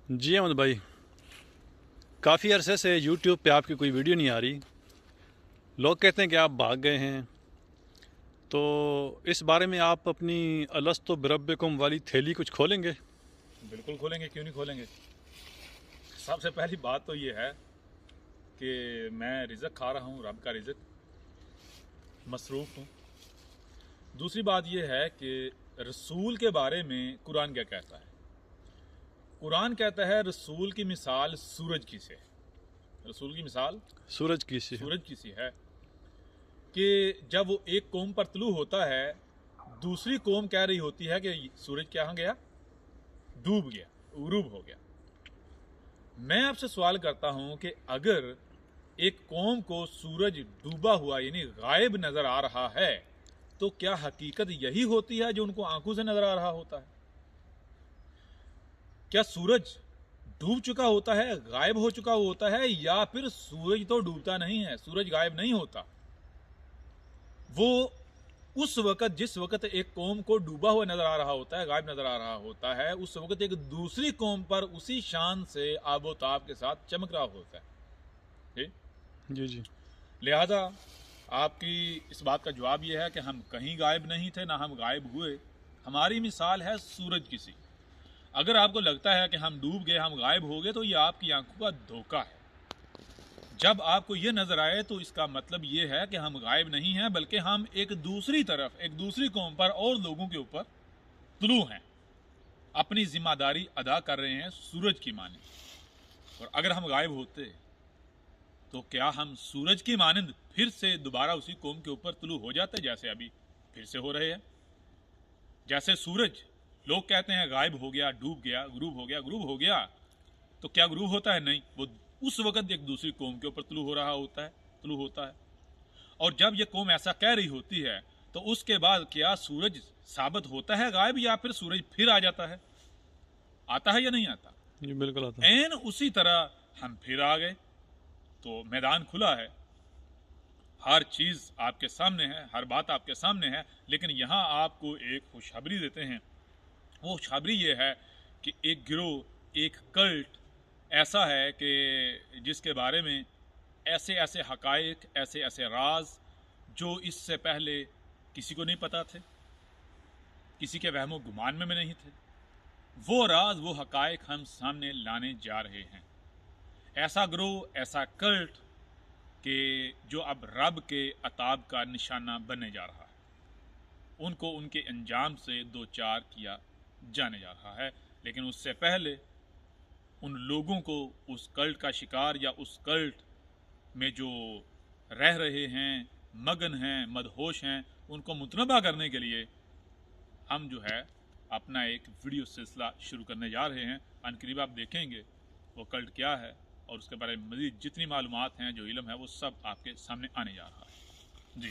جی احمد بھائی، کافی عرصے سے یوٹیوب پہ آپ کی کوئی ویڈیو نہیں آ رہی۔ لوگ کہتے ہیں کہ آپ بھاگ گئے ہیں، تو اس بارے میں آپ اپنی الستو بربکم والی تھیلی کچھ کھولیں گے؟ بالکل کھولیں گے، کیوں نہیں کھولیں گے۔ سب سے پہلی بات تو یہ ہے کہ میں رزق کھا رہا ہوں، رب کا رزق، مصروف ہوں۔ دوسری بات یہ ہے کہ رسول کے بارے میں قرآن کیا کہتا ہے۔ قرآن کہتا ہے رسول کی مثال سورج کی سے ہے۔ رسول کی مثال سورج کی سی ہے۔ سورج کی سی ہے کہ جب وہ ایک قوم پر طلوع ہوتا ہے، دوسری قوم کہہ رہی ہوتی ہے کہ سورج کہاں گیا؟ ڈوب گیا، غروب ہو گیا۔ میں آپ سے سوال کرتا ہوں کہ اگر ایک قوم کو سورج ڈوبا ہوا یعنی غائب نظر آ رہا ہے تو کیا حقیقت یہی ہوتی ہے جو ان کو آنکھوں سے نظر آ رہا ہوتا ہے؟ کیا سورج ڈوب چکا ہوتا ہے، غائب ہو چکا ہوتا ہے، یا پھر سورج تو ڈوبتا نہیں ہے، سورج غائب نہیں ہوتا؟ وہ اس وقت جس وقت ایک قوم کو ڈوبا ہوا نظر آ رہا ہوتا ہے، غائب نظر آ رہا ہوتا ہے، اس وقت ایک دوسری قوم پر اسی شان سے آب و تاب کے ساتھ چمک رہا ہوتا ہے۔ جی لہذا آپ کی اس بات کا جواب یہ ہے کہ ہم کہیں غائب نہیں تھے، نہ ہم غائب ہوئے۔ ہماری مثال ہے سورج کی سی۔ اگر آپ کو لگتا ہے کہ ہم ڈوب گئے، ہم غائب ہو گئے، تو یہ آپ کی آنکھوں کا دھوکہ ہے۔ جب آپ کو یہ نظر آئے تو اس کا مطلب یہ ہے کہ ہم غائب نہیں ہیں، بلکہ ہم ایک دوسری طرف، ایک دوسری قوم پر اور لوگوں کے اوپر طلوع ہیں، اپنی ذمہ داری ادا کر رہے ہیں سورج کی مانند۔ اور اگر ہم غائب ہوتے تو کیا ہم سورج کی مانند پھر سے دوبارہ اسی قوم کے اوپر طلوع ہو جاتے، جیسے ابھی پھر سے ہو رہے ہیں؟ جیسے سورج لوگ کہتے ہیں غائب ہو گیا، ڈوب گیا، غروب ہو گیا، غروب ہو گیا، تو کیا غروب ہوتا ہے؟ نہیں، وہ اس وقت ایک دوسری قوم کے اوپر طلوع ہو رہا ہوتا ہے، طلوع ہوتا ہے۔ اور جب یہ قوم ایسا کہہ رہی ہوتی ہے تو اس کے بعد کیا سورج ثابت ہوتا ہے غائب، یا پھر سورج پھر آ جاتا ہے؟ آتا ہے یا نہیں آتا؟ جی بالکل آتا ہے۔ این اسی طرح ہم پھر آ گئے، تو میدان کھلا ہے، ہر چیز آپ کے سامنے ہے، ہر بات آپ کے سامنے ہے، لیکن یہاں آپ کو ایک خوشخبری دیتے ہیں۔ وہ خوشخبری یہ ہے کہ ایک گروہ، ایک کلٹ ایسا ہے کہ جس کے بارے میں ایسے ایسے حقائق، ایسے ایسے راز جو اس سے پہلے کسی کو نہیں پتا تھے، کسی کے وہم و گمان میں نہیں تھے، وہ راز، وہ حقائق ہم سامنے لانے جا رہے ہیں۔ ایسا گروہ، ایسا کلٹ کہ جو اب رب کے عتاب کا نشانہ بننے جا رہا ہے، ان کو ان کے انجام سے دو چار کیا جانے جا رہا ہے۔ لیکن اس سے پہلے ان لوگوں کو اس کلٹ کا شکار یا اس کلٹ میں جو رہ رہے ہیں، مگن ہیں، مدہوش ہیں، ان کو متنبہ کرنے کے لیے ہم جو ہے اپنا ایک ویڈیو سلسلہ شروع کرنے جا رہے ہیں۔ ان قریب آپ دیکھیں گے وہ کلٹ کیا ہے، اور اس کے بارے میں مزید جتنی معلومات ہیں، جو علم ہے، وہ سب آپ کے سامنے آنے جا رہا ہے۔ جی